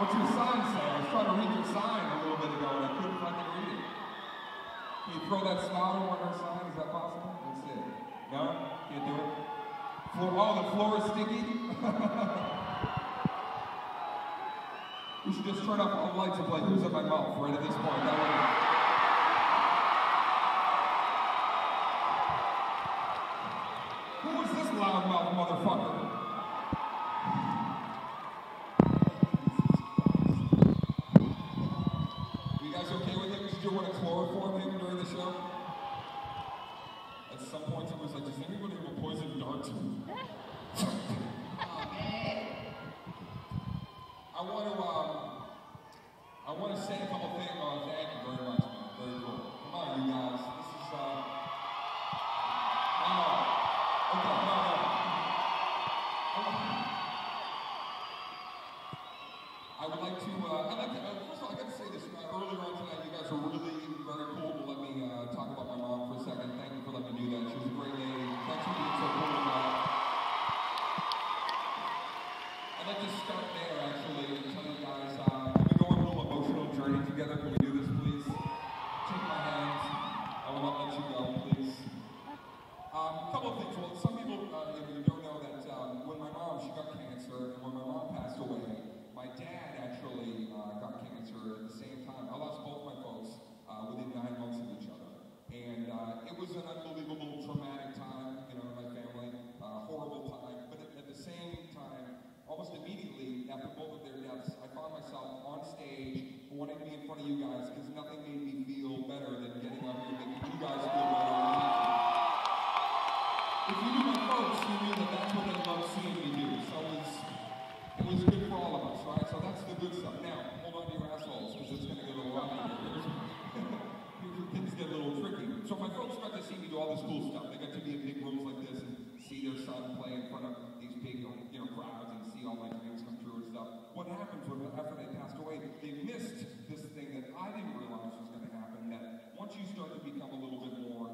What's your sign say? I was trying to read your sign a little bit ago and I couldn't fucking read it. Can you throw that smile over her sign? Is that possible? Let's see. No? Can't do it? The floor is sticky? We should just turn off all the lights and play Who's in My Mouth right at this point. Who is this loudmouth motherfucker? You guys okay with him? Did you want to chloroform him during the show? At some point, someone was like, does anybody have a poison dart? I want to say a couple things. Thank you very much, man. Very cool. Come on, you guys. This is, okay, no. I would like to, first of all, I got to say this. Earlier on tonight, you guys were really very cool to let me talk about my mom for a second. Thank you for letting me do that. She was a great lady. Thanks for being so cool about it. I'd like to start there, actually, and tell you guys, can we go on a little emotional journey together? Can we do this, please? Take my hands. I will not let you go, please. A couple of things. Well, some people, you don't know that when my mom, she got cancer, and when my mom passed away, my dad actually got cancer at the same time. I lost both my folks within 9 months of each other. And it was an unbelievable, traumatic time, in my family, horrible time. But at the same time, almost immediately after both of their deaths, I found myself on stage wanting to be in front of you guys because nothing made me feel better than getting up here and making you guys feel better. If you knew my folks, you knew that that's what they love seeing me do. So it was good for all of us, right? So that's the good stuff. Now, hold on to your assholes because it's going to get a little rocky here. Things get a little tricky. So my folks got to see me do all this cool stuff. They got to be in big rooms like this and see their son play in front of these big, crowds and see all my dreams come true and stuff. What happens after they passed away, they missed this thing that I didn't realize was going to happen, that once you start to become a little bit more,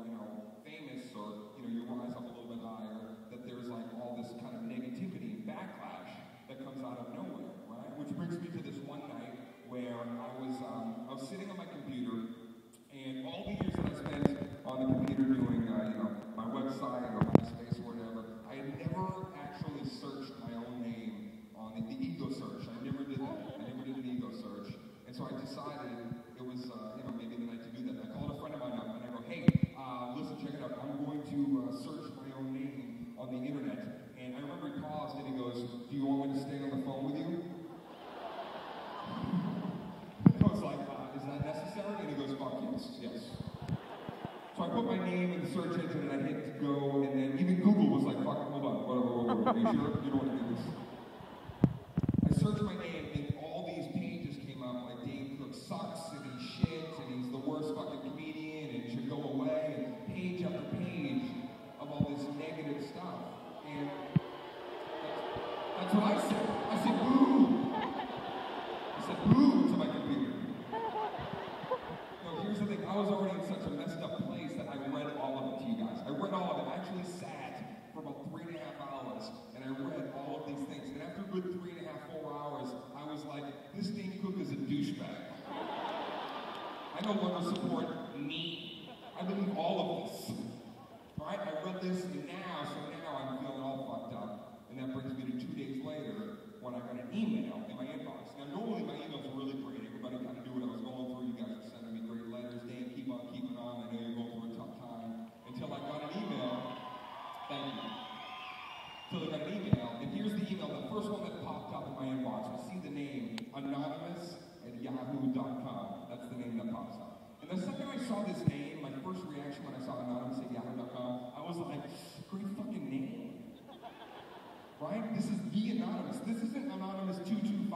famous or, you rise up a little bit higher, that there's like all this kind of negativity and backlash that comes out of nowhere, right? Which brings me to this one night where I was sitting on my computer, and all the years that I spent on the computer doing, my website or MySpace or whatever, I had never actually searched my own name on the ego search. I never did that. I never did an ego search. And so I decided it was, maybe the night to do that. I called a friend of mine up and I go, hey, listen, check it out. I'm going to search my own name on the internet. And I remember he paused and he goes, do you want me to stay on the phone with you? I was like, is that necessary? And he goes, fuck yes. So I put my name in the search engine and I hit go, and then even Google was like, fuck, hold on, whatever, are you sure? You don't want to do this. I searched my name and all these pages came up, like Dane Cook sucks and he's shit and he's the worst fucking comedian and should go away, and page after page of all this negative stuff. And that's what I said. I said, boo! I said, boo to my computer. Here's the thing, I was already in such a messed up place that I read all of it to you guys. I read all of it. I actually sat for about 3.5 hours and I read all of these things. And after a good 3.5, 4 hours, I was like, this Dane Cook is a douchebag. I no longer support me. I believe all of this. Alright, I read this and now I'm feeling all fucked up. And that brings me to 2 days later when I got an email in my inbox. Now normally my emails are really great. Everybody kind of knew what I was going through. You guys were sending me great letters. Dan, keep on keeping on. I know you're going through a tough time. Until I got an email. Thank you. Until I got an email. And here's the email. The first one that popped up in my inbox. I see the name anonymous@yahoo.com. That's the name that pops up. And the second I saw this name, my first reaction when I saw anonymous@yahoo.com, I was like, great fucking name. Right? This is the anonymous. This isn't anonymous 225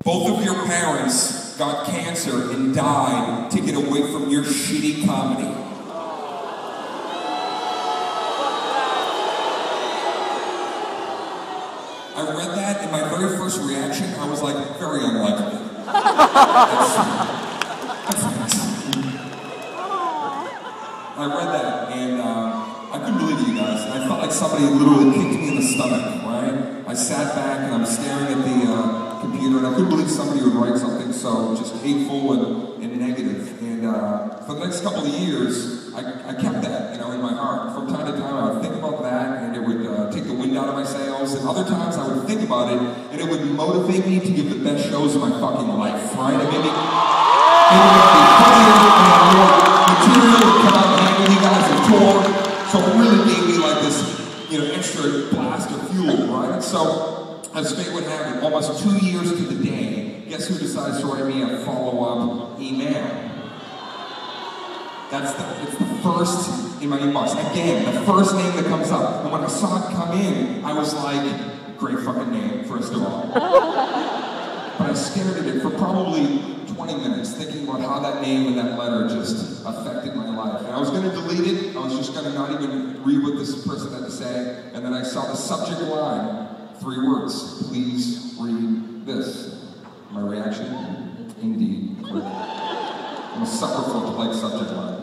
Both of your parents got cancer and died to get away from your shitty comedy. I read that, and my very first reaction, I was like, very unlikely. That's I read that, and I couldn't believe it, you guys. I felt like somebody literally kicked me in the stomach, right? I sat back, and I'm staring at the computer, and I couldn't believe somebody would write something so just hateful and negative. And for the next couple of years, I kept that, you know, in my heart. From time to time, I would think about that, and it would take the wind out of my sails. And other times, I would think about it, and it would motivate me to give the best shows of my fucking life, right? It made me funnier, and more material would come out and hang with you guys and tour. So it really gave me like this, you know, extra blast of fuel, right? And so, as fate would have it, almost 2 years to the day, guess who decides to write me a follow-up email? It's the first in my inbox. Again, the first name that comes up. And when I saw it come in, I was like, great fucking name, first of all. But I stared at it for probably 20 minutes, thinking about how that name and that letter just affected my life. And I was gonna delete it. I was just gonna not even read what this person had to say. And then I saw the subject line, 3 words, please read this. My reaction, indeed. I'm a sucker for a polite subject line.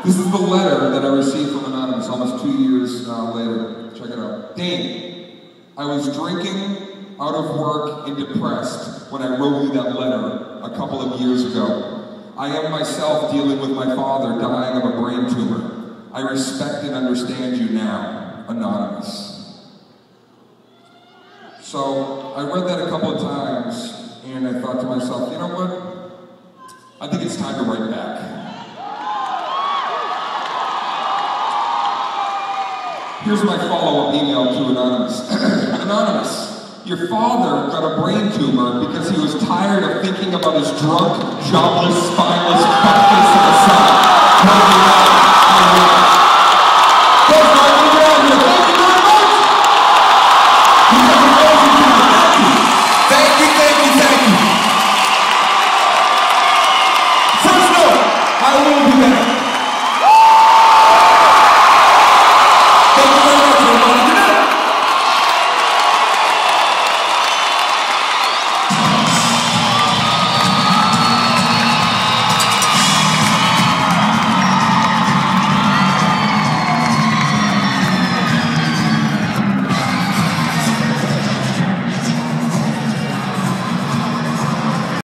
This is the letter that I received from Anonymous almost 2 years later. Check it out. Dane, I was drinking, out of work, and depressed when I wrote you that letter a couple of years ago. I am myself dealing with my father dying of a brain tumor. I respect and understand you now, Anonymous. So I read that a couple of times, and I thought to myself, you know what? I think it's time to write back. Here's my follow-up email to Anonymous. Anonymous, your father got a brain tumor because he was tired of thinking about his drunk, jobless, spineless fuckface in the sun.